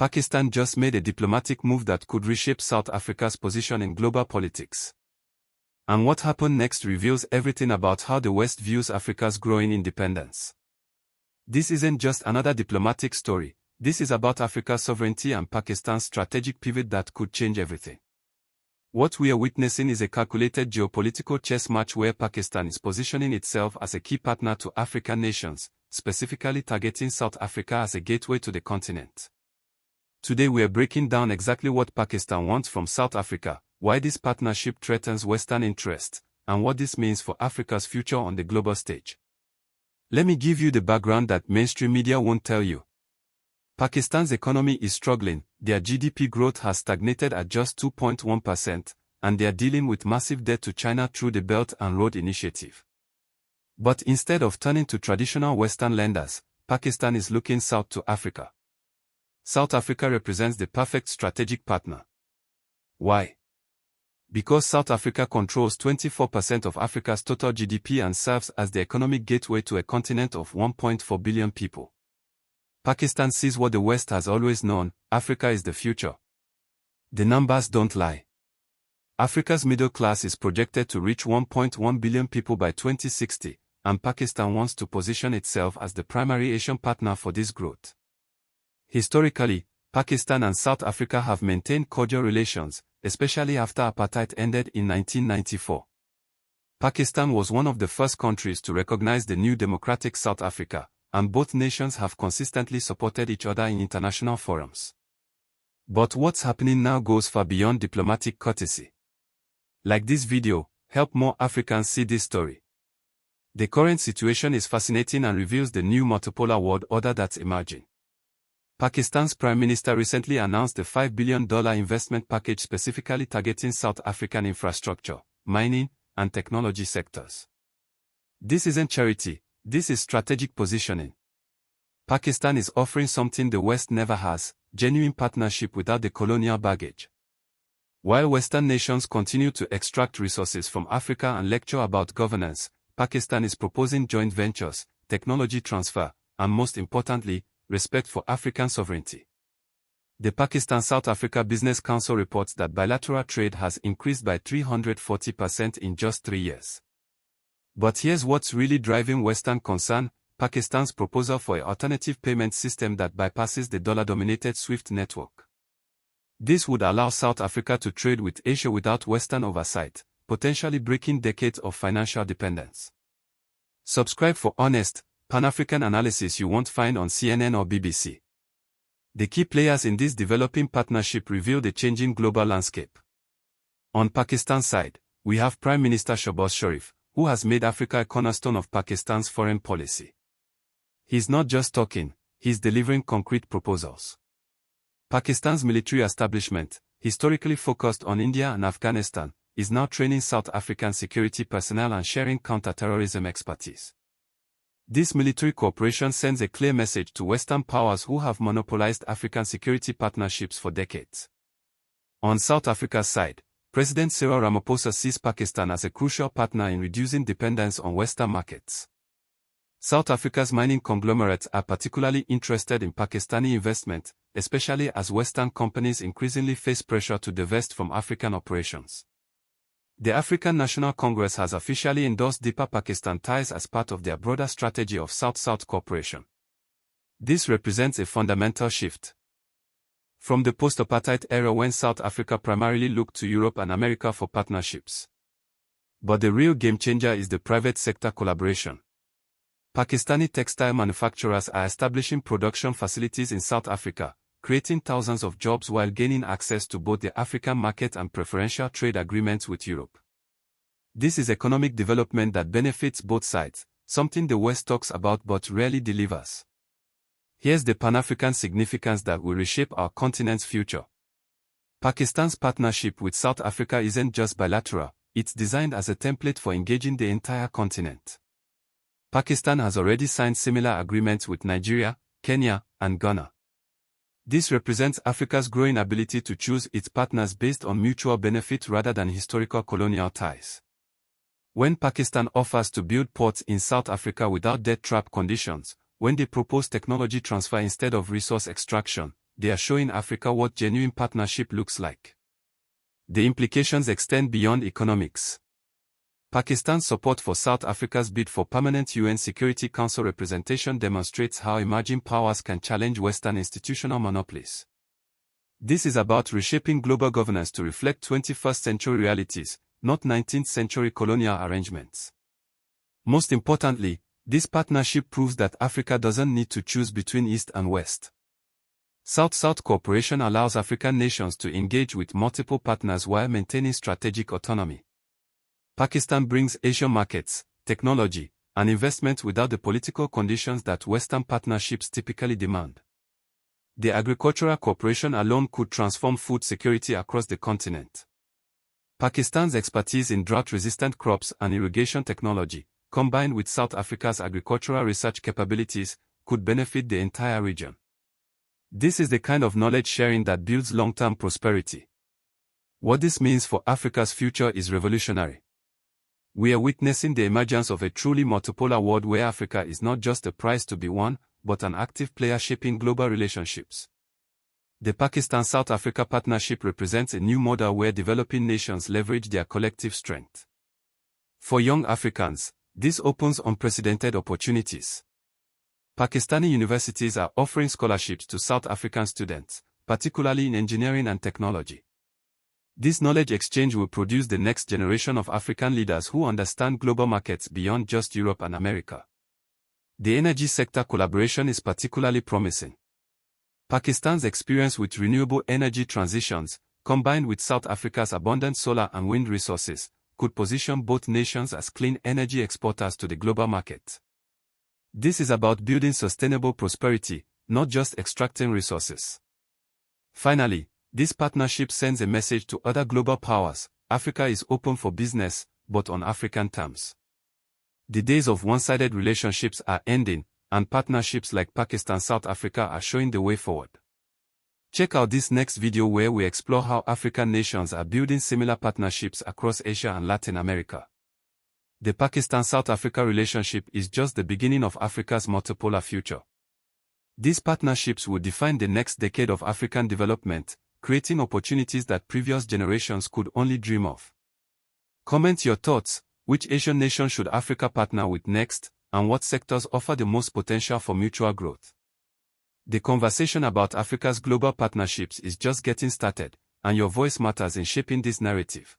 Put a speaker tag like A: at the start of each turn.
A: Pakistan just made a diplomatic move that could reshape South Africa's position in global politics. And what happened next reveals everything about how the West views Africa's growing independence. This isn't just another diplomatic story, this is about Africa's sovereignty and Pakistan's strategic pivot that could change everything. What we are witnessing is a calculated geopolitical chess match where Pakistan is positioning itself as a key partner to African nations, specifically targeting South Africa as a gateway to the continent. Today we are breaking down exactly what Pakistan wants from South Africa, why this partnership threatens Western interests, and what this means for Africa's future on the global stage. Let me give you the background that mainstream media won't tell you. Pakistan's economy is struggling, their GDP growth has stagnated at just 2.1%, and they are dealing with massive debt to China through the Belt and Road Initiative. But instead of turning to traditional Western lenders, Pakistan is looking south to Africa. South Africa represents the perfect strategic partner. Why? Because South Africa controls 24% of Africa's total GDP and serves as the economic gateway to a continent of 1.4 billion people. Pakistan sees what the West has always known: Africa is the future. The numbers don't lie. Africa's middle class is projected to reach 1.1 billion people by 2060, and Pakistan wants to position itself as the primary Asian partner for this growth. Historically, Pakistan and South Africa have maintained cordial relations, especially after apartheid ended in 1994. Pakistan was one of the first countries to recognize the new democratic South Africa, and both nations have consistently supported each other in international forums. But what's happening now goes far beyond diplomatic courtesy. Like this video, help more Africans see this story. The current situation is fascinating and reveals the new multipolar world order that's emerging. Pakistan's Prime Minister recently announced a $5 billion investment package specifically targeting South African infrastructure, mining, and technology sectors. This isn't charity, this is strategic positioning. Pakistan is offering something the West never has: genuine partnership without the colonial baggage. While Western nations continue to extract resources from Africa and lecture about governance, Pakistan is proposing joint ventures, technology transfer, and most importantly, respect for African sovereignty. The Pakistan-South Africa Business Council reports that bilateral trade has increased by 340% in just 3 years. But here's what's really driving Western concern: Pakistan's proposal for an alternative payment system that bypasses the dollar-dominated SWIFT network. This would allow South Africa to trade with Asia without Western oversight, potentially breaking decades of financial dependence. Subscribe for honest, Pan-African analysis you won't find on CNN or BBC. The key players in this developing partnership reveal the changing global landscape. On Pakistan's side, we have Prime Minister Shehbaz Sharif, who has made Africa a cornerstone of Pakistan's foreign policy. He's not just talking, he's delivering concrete proposals. Pakistan's military establishment, historically focused on India and Afghanistan, is now training South African security personnel and sharing counter-terrorism expertise. This military cooperation sends a clear message to Western powers who have monopolized African security partnerships for decades. On South Africa's side, President Cyril Ramaphosa sees Pakistan as a crucial partner in reducing dependence on Western markets. South Africa's mining conglomerates are particularly interested in Pakistani investment, especially as Western companies increasingly face pressure to divest from African operations. The African National Congress has officially endorsed deeper Pakistan ties as part of their broader strategy of South-South cooperation. This represents a fundamental shift. From the post-apartheid era when South Africa primarily looked to Europe and America for partnerships. But the real game-changer is the private sector collaboration. Pakistani textile manufacturers are establishing production facilities in South Africa, creating thousands of jobs while gaining access to both the African market and preferential trade agreements with Europe. This is economic development that benefits both sides, something the West talks about but rarely delivers. Here's the Pan-African significance that will reshape our continent's future. Pakistan's partnership with South Africa isn't just bilateral, it's designed as a template for engaging the entire continent. Pakistan has already signed similar agreements with Nigeria, Kenya, and Ghana. This represents Africa's growing ability to choose its partners based on mutual benefit rather than historical colonial ties. When Pakistan offers to build ports in South Africa without debt trap conditions, when they propose technology transfer instead of resource extraction, they are showing Africa what genuine partnership looks like. The implications extend beyond economics. Pakistan's support for South Africa's bid for permanent UN Security Council representation demonstrates how emerging powers can challenge Western institutional monopolies. This is about reshaping global governance to reflect 21st century realities, not 19th century colonial arrangements. Most importantly, this partnership proves that Africa doesn't need to choose between East and West. South-South cooperation allows African nations to engage with multiple partners while maintaining strategic autonomy. Pakistan brings Asian markets, technology, and investment without the political conditions that Western partnerships typically demand. The agricultural cooperation alone could transform food security across the continent. Pakistan's expertise in drought-resistant crops and irrigation technology, combined with South Africa's agricultural research capabilities, could benefit the entire region. This is the kind of knowledge sharing that builds long-term prosperity. What this means for Africa's future is revolutionary. We are witnessing the emergence of a truly multipolar world where Africa is not just a prize to be won, but an active player shaping global relationships. The Pakistan-South Africa partnership represents a new model where developing nations leverage their collective strength. For young Africans, this opens unprecedented opportunities. Pakistani universities are offering scholarships to South African students, particularly in engineering and technology. This knowledge exchange will produce the next generation of African leaders who understand global markets beyond just Europe and America. The energy sector collaboration is particularly promising. Pakistan's experience with renewable energy transitions, combined with South Africa's abundant solar and wind resources, could position both nations as clean energy exporters to the global market. This is about building sustainable prosperity, not just extracting resources. Finally, this partnership sends a message to other global powers: Africa is open for business, but on African terms. The days of one-sided relationships are ending, and partnerships like Pakistan-South Africa are showing the way forward. Check out this next video where we explore how African nations are building similar partnerships across Asia and Latin America. The Pakistan-South Africa relationship is just the beginning of Africa's multipolar future. These partnerships will define the next decade of African development, creating opportunities that previous generations could only dream of. Comment your thoughts: which Asian nation should Africa partner with next, and what sectors offer the most potential for mutual growth? The conversation about Africa's global partnerships is just getting started, and your voice matters in shaping this narrative.